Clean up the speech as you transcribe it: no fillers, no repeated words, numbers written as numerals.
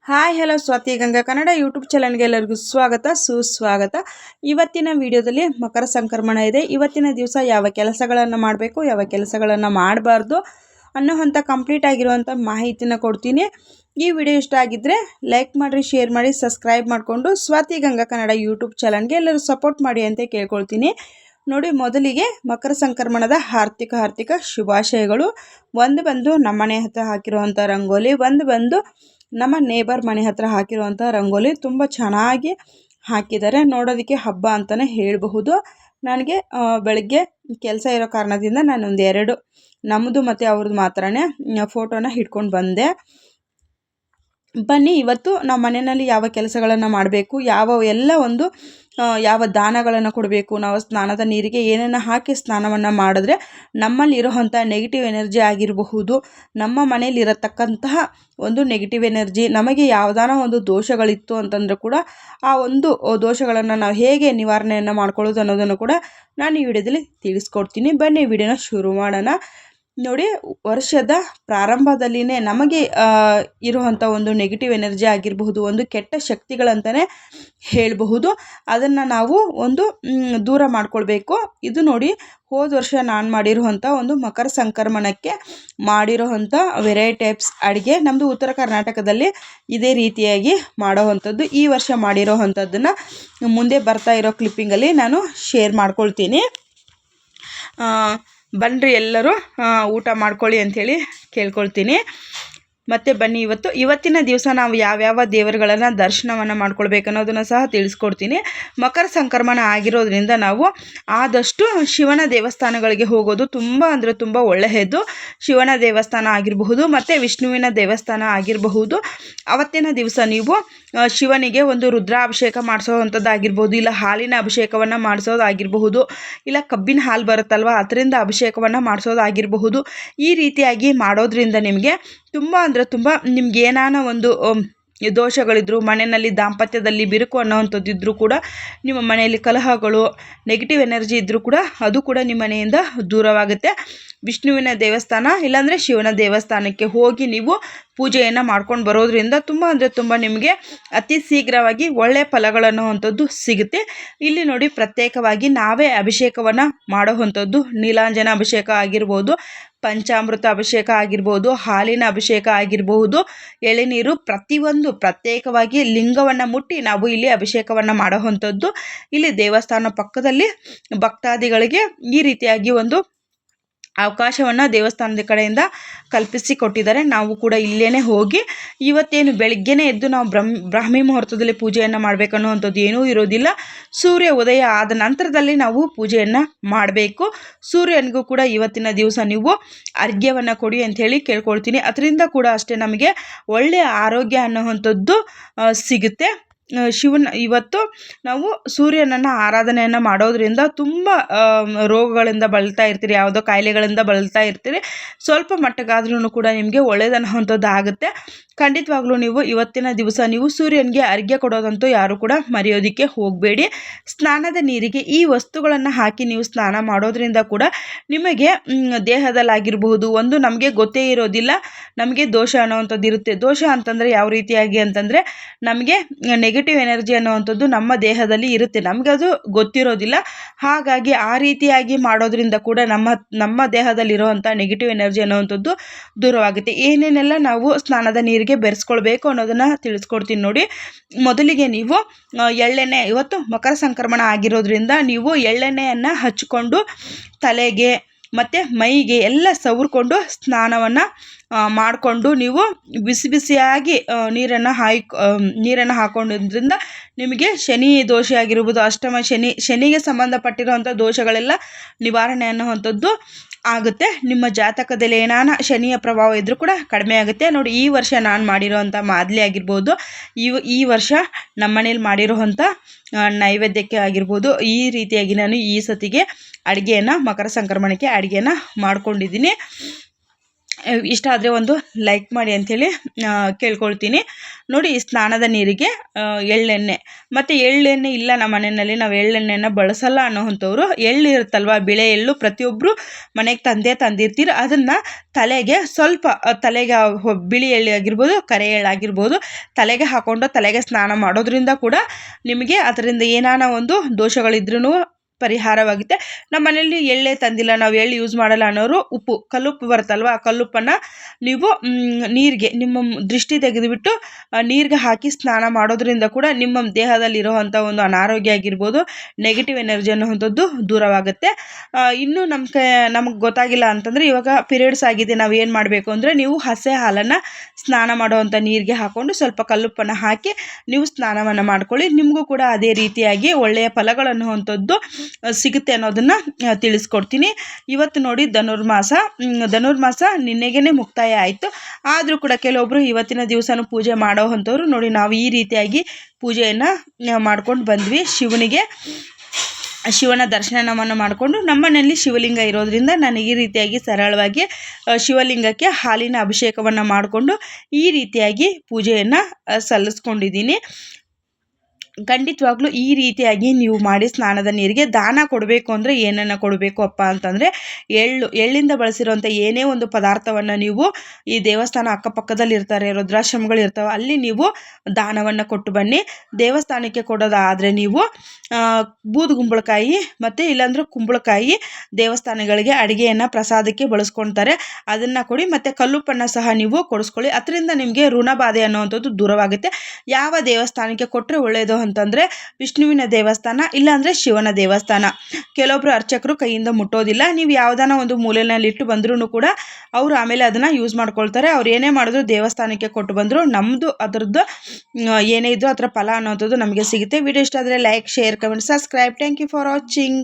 Hi hello Swathi Ganga Kannada YouTube ಚಾನಲ್ಗೆ ಎಲ್ಲರಿಗೂ ಸ್ವಾಗತ ಸುಸ್ವಾಗತ. ಇವತ್ತಿನ ವಿಡಿಯೋದಲ್ಲಿ ಮಕರ ಸಂಕ್ರಮಣ ಇದೆ. ಇವತ್ತಿನ ದಿವಸ ಯಾವ ಕೆಲಸಗಳನ್ನು ಮಾಡಬೇಕು, ಯಾವ ಕೆಲಸಗಳನ್ನು ಮಾಡಬಾರ್ದು ಅನ್ನೋವಂಥ ಕಂಪ್ಲೀಟ್ ಆಗಿರುವಂಥ ಮಾಹಿತಿನ ಕೊಡ್ತೀನಿ. ಈ ವಿಡಿಯೋ ಇಷ್ಟ ಆಗಿದ್ದರೆ ಲೈಕ್ ಮಾಡಿರಿ, ಶೇರ್ ಮಾಡಿ, ಸಬ್ಸ್ಕ್ರೈಬ್ ಮಾಡಿಕೊಂಡು ಸ್ವಾತಿ ಗಂಗಾ ಕನ್ನಡ ಯೂಟ್ಯೂಬ್ ಚಾನಲ್ಗೆ ಎಲ್ಲರೂ ಸಪೋರ್ಟ್ ಮಾಡಿ ಅಂತ ಕೇಳ್ಕೊಳ್ತೀನಿ. ನೋಡಿ, ಮೊದಲಿಗೆ ಮಕರ ಸಂಕ್ರಮಣದ ಹಾರ್ದಿಕ ಶುಭಾಶಯಗಳು. ಒಂದು ಬಂದು ನಮ್ಮನೆ ಹತ್ರ ಹಾಕಿರುವಂಥ ರಂಗೋಲಿ, ಒಂದು ಬಂದು ನಮ್ಮ ನೇಬರ್ ಮನೆ ಹತ್ರ ಹಾಕಿರುವಂಥ ರಂಗೋಲಿ ತುಂಬ ಚೆನ್ನಾಗಿ ಹಾಕಿದ್ದಾರೆ. ನೋಡೋದಕ್ಕೆ ಹಬ್ಬ ಅಂತಲೇ ಹೇಳಬಹುದು. ನನಗೆ ಬೆಳಗ್ಗೆ ಕೆಲಸ ಇರೋ ಕಾರಣದಿಂದ ನಾನೊಂದು ಎರಡು ನಮ್ಮದು ಮತ್ತು ಅವ್ರದ್ದು ಮಾತ್ರನೇ ಫೋಟೋನ ಹಿಡ್ಕೊಂಡು ಬಂದೆ. ಬನ್ನಿ, ಇವತ್ತು ನಾವು ಮನೆಯಲ್ಲಿ ಯಾವ ಕೆಲಸಗಳನ್ನು ಮಾಡಬೇಕು, ಯಾವ ದಾನಗಳನ್ನು ಕೊಡಬೇಕು, ನಾವು ಸ್ನಾನದ ನೀರಿಗೆ ಏನನ್ನು ಹಾಕಿ ಸ್ನಾನವನ್ನು ಮಾಡಿದ್ರೆ ನಮ್ಮಲ್ಲಿರೋವಂಥ ನೆಗೆಟಿವ್ ಎನರ್ಜಿ ಆಗಿರಬಹುದು, ನಮ್ಮ ಮನೆಯಲ್ಲಿರತಕ್ಕಂತಹ ಒಂದು ನೆಗೆಟಿವ್ ಎನರ್ಜಿ, ನಮಗೆ ಯಾವುದಾನ ಒಂದು ದೋಷಗಳಿತ್ತು ಅಂತಂದರೆ ಕೂಡ ಆ ಒಂದು ದೋಷಗಳನ್ನು ನಾವು ಹೇಗೆ ನಿವಾರಣೆಯನ್ನು ಮಾಡ್ಕೊಳ್ಳೋದು ಅನ್ನೋದನ್ನು ಕೂಡ ನಾನು ಈ ವಿಡಿಯೋದಲ್ಲಿ ತಿಳಿಸ್ಕೊಡ್ತೀನಿ. ಬನ್ನಿ, ವಿಡಿಯೋನ ಶುರು ಮಾಡೋಣ. ನೋಡಿ, ವರ್ಷದ ಪ್ರಾರಂಭದಲ್ಲಿನೇ ನಮಗೆ ಇರುವಂಥ ಒಂದು ನೆಗೆಟಿವ್ ಎನರ್ಜಿ ಆಗಿರಬಹುದು, ಒಂದು ಕೆಟ್ಟ ಶಕ್ತಿಗಳಂತಲೇ ಹೇಳಬಹುದು. ಅದನ್ನು ನಾವು ಒಂದು ದೂರ ಮಾಡ್ಕೊಳ್ಬೇಕು. ಇದು ನೋಡಿ, ಹೋದ ವರ್ಷ ನಾನು ಮಾಡಿರುವಂಥ ಒಂದು ಮಕರ ಸಂಕ್ರಮಣಕ್ಕೆ ಮಾಡಿರೋವಂಥ ವೆರೈಟಿ ಟೈಪ್ಸ್ ಅಡುಗೆ ನಮ್ಮದು ಉತ್ತರ ಕರ್ನಾಟಕದಲ್ಲಿ ಇದೇ ರೀತಿಯಾಗಿ ಮಾಡೋವಂಥದ್ದು. ಈ ವರ್ಷ ಮಾಡಿರೋವಂಥದ್ದನ್ನು ಮುಂದೆ ಬರ್ತಾ ಇರೋ ಕ್ಲಿಪ್ಪಿಂಗಲ್ಲಿ ನಾನು ಶೇರ್ ಮಾಡ್ಕೊಳ್ತೀನಿ. ಬನ್ನಿರಿ, ಎಲ್ಲರೂ ಊಟ ಮಾಡ್ಕೊಳ್ಳಿ ಅಂಥೇಳಿ ಕೇಳ್ಕೊಳ್ತೀನಿ. ಮತ್ತು ಬನ್ನಿ, ಇವತ್ತಿನ ದಿವಸ ನಾವು ಯಾವ್ಯಾವ ದೇವರುಗಳನ್ನು ದರ್ಶನವನ್ನು ಮಾಡ್ಕೊಳ್ಬೇಕು ಅನ್ನೋದನ್ನು ಸಹ ತಿಳಿಸ್ಕೊಡ್ತೀನಿ. ಮಕರ ಸಂಕ್ರಮಣ ಆಗಿರೋದ್ರಿಂದ ನಾವು ಆದಷ್ಟು ಶಿವನ ದೇವಸ್ಥಾನಗಳಿಗೆ ಹೋಗೋದು ತುಂಬ ಒಳ್ಳೆಯದು. ಶಿವನ ದೇವಸ್ಥಾನ ಆಗಿರಬಹುದು ಮತ್ತು ವಿಷ್ಣುವಿನ ದೇವಸ್ಥಾನ ಆಗಿರಬಹುದು. ಅವತ್ತಿನ ದಿವಸ ನೀವು ಶಿವನಿಗೆ ಒಂದು ರುದ್ರಾಭಿಷೇಕ ಮಾಡಿಸೋವಂಥದ್ದಾಗಿರ್ಬೋದು, ಇಲ್ಲ ಹಾಲಿನ ಅಭಿಷೇಕವನ್ನು ಮಾಡಿಸೋದಾಗಿರಬಹುದು, ಇಲ್ಲ ಕಬ್ಬಿನ ಹಾಲು ಬರುತ್ತಲ್ವ ಅದರಿಂದ ಅಭಿಷೇಕವನ್ನು ಮಾಡಿಸೋದಾಗಿರಬಹುದು. ಈ ರೀತಿಯಾಗಿ ಮಾಡೋದ್ರಿಂದ ನಿಮಗೆ ತುಂಬ ನಿಮ್ಗೆ ಏನಾನ ಒಂದು ದೋಷಗಳಿದ್ರು, ಮನೆಯಲ್ಲಿ ದಾಂಪತ್ಯದಲ್ಲಿ ಬಿರುಕು ಅನ್ನೋವಂಥದ್ದು ಇದ್ದರೂ ಕೂಡ, ನಿಮ್ಮ ಮನೆಯಲ್ಲಿ ಕಲಹಗಳು, ನೆಗೆಟಿವ್ ಎನರ್ಜಿ ಇದ್ದರೂ ಕೂಡ ಅದು ಕೂಡ ನಿಮ್ಮ ಮನೆಯಿಂದ ದೂರವಾಗುತ್ತೆ. ವಿಷ್ಣುವಿನ ದೇವಸ್ಥಾನ ಇಲ್ಲಾಂದರೆ ಶಿವನ ದೇವಸ್ಥಾನಕ್ಕೆ ಹೋಗಿ ನೀವು ಪೂಜೆಯನ್ನು ಮಾಡ್ಕೊಂಡು ಬರೋದ್ರಿಂದ ತುಂಬ ನಿಮಗೆ ಅತಿ ಶೀಘ್ರವಾಗಿ ಒಳ್ಳೆಯ ಫಲಗಳನ್ನುವಂಥದ್ದು ಸಿಗುತ್ತೆ. ಇಲ್ಲಿ ನೋಡಿ, ಪ್ರತ್ಯೇಕವಾಗಿ ನಾವೇ ಅಭಿಷೇಕವನ್ನು ಮಾಡೋವಂಥದ್ದು, ನೀಲಾಂಜನ ಅಭಿಷೇಕ ಆಗಿರ್ಬೋದು, ಪಂಚಾಮೃತ ಅಭಿಷೇಕ ಆಗಿರ್ಬೋದು, ಹಾಲಿನ ಅಭಿಷೇಕ ಆಗಿರಬಹುದು, ಎಳೆನೀರು, ಪ್ರತಿಯೊಂದು ಪ್ರತ್ಯೇಕವಾಗಿ ಲಿಂಗವನ್ನು ಮುಟ್ಟಿ ನಾವು ಇಲ್ಲಿ ಅಭಿಷೇಕವನ್ನು ಮಾಡೋವಂಥದ್ದು. ಇಲ್ಲಿ ದೇವಸ್ಥಾನ ಪಕ್ಕದಲ್ಲಿ ಭಕ್ತಾದಿಗಳಿಗೆ ಈ ರೀತಿಯಾಗಿ ಒಂದು ಅವಕಾಶವನ್ನು ದೇವಸ್ಥಾನದ ಕಡೆಯಿಂದ ಕಲ್ಪಿಸಿ ಕೊಟ್ಟಿದ್ದಾರೆ. ನಾವು ಕೂಡ ಇಲ್ಲೇ ಹೋಗಿ ಇವತ್ತೇನು ಬೆಳಗ್ಗೆನೇ ಎದ್ದು ನಾವು ಬ್ರಾಹ್ಮಿ ಮುಹೂರ್ತದಲ್ಲಿ ಪೂಜೆಯನ್ನು ಮಾಡಬೇಕನ್ನುವಂಥದ್ದು ಏನೂ ಇರೋದಿಲ್ಲ. ಸೂರ್ಯ ಉದಯ ಆದ ನಂತರದಲ್ಲಿ ನಾವು ಪೂಜೆಯನ್ನು ಮಾಡಬೇಕು. ಸೂರ್ಯನಿಗೂ ಕೂಡ ಇವತ್ತಿನ ದಿವಸ ನೀವು ಅರ್ಘ್ಯವನ್ನು ಕೊಡಿ ಅಂಥೇಳಿ ಕೇಳ್ಕೊಳ್ತೀನಿ. ಅದರಿಂದ ಕೂಡ ಅಷ್ಟೇ ನಮಗೆ ಒಳ್ಳೆಯ ಆರೋಗ್ಯ ಅನ್ನುವಂಥದ್ದು ಸಿಗುತ್ತೆ. ಇವತ್ತು ನಾವು ಸೂರ್ಯನನ್ನು ಆರಾಧನೆಯನ್ನು ಮಾಡೋದ್ರಿಂದ ತುಂಬ ರೋಗಗಳಿಂದ ಬಳಲ್ತಾ ಇರ್ತೀರಿ, ಯಾವುದೋ ಕಾಯಿಲೆಗಳಿಂದ ಬಳಲ್ತಾ ಇರ್ತೀರಿ. ಸ್ವಲ್ಪ ಮಟ್ಟಗಾದ್ರೂ ಕೂಡ ನಿಮಗೆ ಒಳ್ಳೆಯದನ್ನುವಂಥದ್ದು ಆಗುತ್ತೆ. ಖಂಡಿತವಾಗ್ಲೂ ನೀವು ಇವತ್ತಿನ ದಿವಸ ನೀವು ಸೂರ್ಯನಿಗೆ ಅರ್ಘ್ಯ ಕೊಡೋದಂತೂ ಯಾರು ಕೂಡ ಮರೆಯೋದಕ್ಕೆ ಹೋಗಬೇಡಿ. ಸ್ನಾನದ ನೀರಿಗೆ ಈ ವಸ್ತುಗಳನ್ನು ಹಾಕಿ ನೀವು ಸ್ನಾನ ಮಾಡೋದ್ರಿಂದ ಕೂಡ ನಿಮಗೆ ದೇಹದಲ್ಲಾಗಿರಬಹುದು ಒಂದು ನಮಗೆ ಗೊತ್ತೇ ಇರೋದಿಲ್ಲ, ನಮಗೆ ದೋಷ ಅನ್ನೋವಂಥದ್ದು ಇರುತ್ತೆ. ದೋಷ ಅಂತಂದರೆ ಯಾವ ರೀತಿಯಾಗಿ ಅಂತಂದರೆ, ನಮಗೆ ನೆಗೆಟಿವ್ ಎನರ್ಜಿ ಅನ್ನುವಂಥದ್ದು ನಮ್ಮ ದೇಹದಲ್ಲಿ ಇರುತ್ತೆ, ನಮಗೆ ಅದು ಗೊತ್ತಿರೋದಿಲ್ಲ. ಹಾಗಾಗಿ ಆ ರೀತಿಯಾಗಿ ಮಾಡೋದ್ರಿಂದ ಕೂಡ ನಮ್ಮ ದೇಹದಲ್ಲಿರುವಂಥ ನೆಗೆಟಿವ್ ಎನರ್ಜಿ ಅನ್ನುವಂಥದ್ದು ದೂರವಾಗುತ್ತೆ. ಏನೇನೆಲ್ಲ ನಾವು ಸ್ನಾನದ ನೀರಿಗೆ ಬೆರೆಸ್ಕೊಳ್ಬೇಕು ಅನ್ನೋದನ್ನು ತಿಳಿಸ್ಕೊಡ್ತೀನಿ ನೋಡಿ. ಮೊದಲಿಗೆ ನೀವು ಎಳ್ಳೆಣ್ಣೆ, ಇವತ್ತು ಮಕರ ಸಂಕ್ರಮಣ ಆಗಿರೋದ್ರಿಂದ ನೀವು ಎಳ್ಳೆಣ್ಣೆಯನ್ನು ಹಚ್ಚಿಕೊಂಡು ತಲೆಗೆ ಮತ್ತು ಮೈಗೆ ಎಲ್ಲ ಸವರ್ಕೊಂಡು ಸ್ನಾನವನ್ನು ಮಾಡಿಕೊಂಡು ನೀವು ಬಿಸಿಯಾಗಿ ನೀರನ್ನು ಹಾಕೋದ್ರಿಂದ ನಿಮಗೆ ಶನಿ ದೋಷ ಆಗಿರ್ಬೋದು, ಅಷ್ಟಮ ಶನಿಗೆ ಸಂಬಂಧಪಟ್ಟಿರುವಂಥ ದೋಷಗಳೆಲ್ಲ ನಿವಾರಣೆ ಅನ್ನುವಂಥದ್ದು ಆಗುತ್ತೆ. ನಿಮ್ಮ ಜಾತಕದಲ್ಲಿ ಏನಾನ ಶನಿಯ ಪ್ರಭಾವ ಇದ್ದರೂ ಕೂಡ ಕಡಿಮೆ ಆಗುತ್ತೆ. ನೋಡಿ, ಈ ವರ್ಷ ನಾನು ಮಾಡಿರೋವಂಥ ಮಾದಲಿ ಆಗಿರ್ಬೋದು, ಈ ವರ್ಷ ನಮ್ಮ ಮನೇಲಿ ಮಾಡಿರೋವಂಥ ನೈವೇದ್ಯಕ್ಕೆ ಆಗಿರ್ಬೋದು, ಈ ರೀತಿಯಾಗಿ ನಾನು ಈ ಸತಿಗೆ ಅಡುಗೆಯನ್ನು ಮಕರ ಸಂಕ್ರಮಣಕ್ಕೆ ಅಡುಗೆಯನ್ನು ಮಾಡ್ಕೊಂಡಿದ್ದೀನಿ. ಇಷ್ಟ ಆದರೆ ಒಂದು ಲೈಕ್ ಮಾಡಿ ಅಂಥೇಳಿ ಕೇಳ್ಕೊಳ್ತೀನಿ. ನೋಡಿ ಈ ಸ್ನಾನದ ನೀರಿಗೆ ಎಳ್ಳೆಣ್ಣೆ ಮತ್ತು ಎಳ್ಳೆಣ್ಣೆ ಇಲ್ಲ ನಮ್ಮ ಮನೆಯಲ್ಲಿ ನಾವು ಎಳ್ಳೆಣ್ಣೆನ ಬಳಸಲ್ಲ ಅನ್ನೋವಂಥವ್ರು ಎಳ್ಳು ಇರುತ್ತಲ್ವ, ಬಿಳೆ ಎಳ್ಳು ಪ್ರತಿಯೊಬ್ಬರು ಮನೆಗೆ ತಂದಿರ್ತೀರ. ಅದನ್ನು ತಲೆಗೆ ಸ್ವಲ್ಪ ತಲೆಗೆ ಬಿಳಿ ಎಳ್ಳು ಆಗಿರ್ಬೋದು, ಕರೆ ಎಳ್ಳಾಗಿರ್ಬೋದು, ತಲೆಗೆ ಹಾಕ್ಕೊಂಡು ತಲೆಗೆ ಸ್ನಾನ ಮಾಡೋದ್ರಿಂದ ಕೂಡ ನಿಮಗೆ ಅದರಿಂದ ಏನಾನ ಒಂದು ದೋಷಗಳಿದ್ರೂ ಪರಿಹಾರವಾಗುತ್ತೆ. ನಮ್ಮ ಮನೆಯಲ್ಲಿ ಎಳ್ಳೆ ತಂದಿಲ್ಲ, ನಾವು ಎಳ್ಳು ಯೂಸ್ ಮಾಡಲ್ಲ ಅನ್ನೋರು ಕಲ್ಲುಪ್ಪು ಬರುತ್ತಲ್ವ, ಆ ಕಲ್ಲುಪ್ಪನ್ನು ನೀವು ನೀರಿಗೆ ನಿಮ್ಮ ದೃಷ್ಟಿ ತೆಗೆದುಬಿಟ್ಟು ನೀರಿಗೆ ಹಾಕಿ ಸ್ನಾನ ಮಾಡೋದ್ರಿಂದ ಕೂಡ ನಿಮ್ಮ ದೇಹದಲ್ಲಿರೋವಂಥ ಒಂದು ಅನಾರೋಗ್ಯ ಆಗಿರ್ಬೋದು, ನೆಗೆಟಿವ್ ಎನರ್ಜಿ ಅನ್ನೋವಂಥದ್ದು ದೂರವಾಗುತ್ತೆ. ಇನ್ನೂ ನಮಗೆ ಗೊತ್ತಾಗಿಲ್ಲ ಅಂತಂದರೆ, ಇವಾಗ ಪೀರಿಯಡ್ಸ್ ಆಗಿದೆ, ನಾವು ಏನು ಮಾಡಬೇಕು ಅಂದರೆ, ನೀವು ಹಸೆ ಹಾಲನ್ನು ಸ್ನಾನ ಮಾಡುವಂಥ ನೀರಿಗೆ ಹಾಕ್ಕೊಂಡು ಸ್ವಲ್ಪ ಕಲ್ಲುಪ್ಪನ್ನು ಹಾಕಿ ನೀವು ಸ್ನಾನವನ್ನು ಮಾಡ್ಕೊಳ್ಳಿ. ನಿಮಗೂ ಕೂಡ ಅದೇ ರೀತಿಯಾಗಿ ಒಳ್ಳೆಯ ಫಲಗಳನ್ನುವಂಥದ್ದು ಸಿಗುತ್ತೆ ಅನ್ನೋದನ್ನು ತಿಳಿಸ್ಕೊಡ್ತೀನಿ. ಇವತ್ತು ನೋಡಿ ಧನುರ್ಮಾಸ ನಿನ್ನೆಗೇ ಮುಕ್ತಾಯ ಆಯಿತು. ಆದರೂ ಕೂಡ ಕೆಲವೊಬ್ಬರು ಇವತ್ತಿನ ದಿವಸನೂ ಪೂಜೆ ಮಾಡೋ ಅಂಥವ್ರು ನೋಡಿ, ನಾವು ಈ ರೀತಿಯಾಗಿ ಪೂಜೆಯನ್ನು ಮಾಡ್ಕೊಂಡು ಬಂದ್ವಿ. ಶಿವನ ದರ್ಶನವನ್ನು ಮಾಡಿಕೊಂಡು, ನಮ್ಮನೆಯಲ್ಲಿ ಶಿವಲಿಂಗ ಇರೋದ್ರಿಂದ ನಾನು ಈ ರೀತಿಯಾಗಿ ಸರಳವಾಗಿ ಶಿವಲಿಂಗಕ್ಕೆ ಹಾಲಿನ ಅಭಿಷೇಕವನ್ನು ಮಾಡಿಕೊಂಡು ಈ ರೀತಿಯಾಗಿ ಪೂಜೆಯನ್ನು ಸಲ್ಲಿಸ್ಕೊಂಡಿದ್ದೀನಿ. ಖಂಡಿತವಾಗ್ಲೂ ಈ ರೀತಿಯಾಗಿ ನೀವು ಮಾಡಿ ಸ್ನಾನದ ನೀರಿಗೆ ದಾನ ಕೊಡಬೇಕು ಅಂದರೆ ಏನನ್ನು ಕೊಡಬೇಕು ಅಪ್ಪ ಅಂತಂದರೆ, ಎಳ್ಳಿಂದ ಬಳಸಿರುವಂಥ ಏನೇ ಒಂದು ಪದಾರ್ಥವನ್ನು ನೀವು ಈ ದೇವಸ್ಥಾನ ಅಕ್ಕಪಕ್ಕದಲ್ಲಿ ಇರ್ತಾರೆ, ರುದ್ರಾಶ್ರಮಗಳು ಇರ್ತವೆ, ಅಲ್ಲಿ ನೀವು ದಾನವನ್ನು ಕೊಟ್ಟು ಬನ್ನಿ. ದೇವಸ್ಥಾನಕ್ಕೆ ಕೊಡೋದಾದರೆ ನೀವು ಬೂದುಗುಂಬಳಕಾಯಿ ಮತ್ತು ಇಲ್ಲಾಂದ್ರೆ ಕುಂಬಳಕಾಯಿ ದೇವಸ್ಥಾನಗಳಿಗೆ ಅಡುಗೆಯನ್ನು ಪ್ರಸಾದಕ್ಕೆ ಬಳಸ್ಕೊಳ್ತಾರೆ, ಅದನ್ನು ಕೊಡಿ. ಮತ್ತು ಕಲ್ಲುಪ್ಪನ್ನು ಸಹ ನೀವು ಕೊಡಿಸ್ಕೊಳ್ಳಿ. ಅದರಿಂದ ನಿಮಗೆ ಋಣಬಾಧೆ ಅನ್ನುವಂಥದ್ದು ದೂರವಾಗುತ್ತೆ. ಯಾವ ದೇವಸ್ಥಾನಕ್ಕೆ ಕೊಟ್ಟರೆ ಒಳ್ಳೆಯದು ಅಂತಂದರೆ, ವಿಷ್ಣುವಿನ ದೇವಸ್ಥಾನ ಇಲ್ಲಾಂದರೆ ಶಿವನ ದೇವಸ್ಥಾನ. ಕೆಲವೊಬ್ಬರು ಅರ್ಚಕರು ಕೈಯಿಂದ ಮುಟ್ಟೋದಿಲ್ಲ. ನೀವು ಯಾವುದಾನ ಒಂದು ಮೂಲೆಯಲ್ಲಿ ಇಟ್ಟು ಬಂದ್ರೂ ಕೂಡ ಅವರು ಆಮೇಲೆ ಅದನ್ನು ಯೂಸ್ ಮಾಡ್ಕೊಳ್ತಾರೆ. ಅವ್ರು ಏನೇ ಮಾಡಿದ್ರು ದೇವಸ್ಥಾನಕ್ಕೆ ಕೊಟ್ಟು ಬಂದರು, ನಮ್ಮದು ಅದರದ್ದು ಏನೇ ಇದ್ದರೂ ಅದರ ಫಲ ಅನ್ನೋಂಥದ್ದು ನಮಗೆ ಸಿಗುತ್ತೆ. ವಿಡಿಯೋ ಇಷ್ಟ ಆದರೆ like, share, comment, subscribe. Thank you for watching.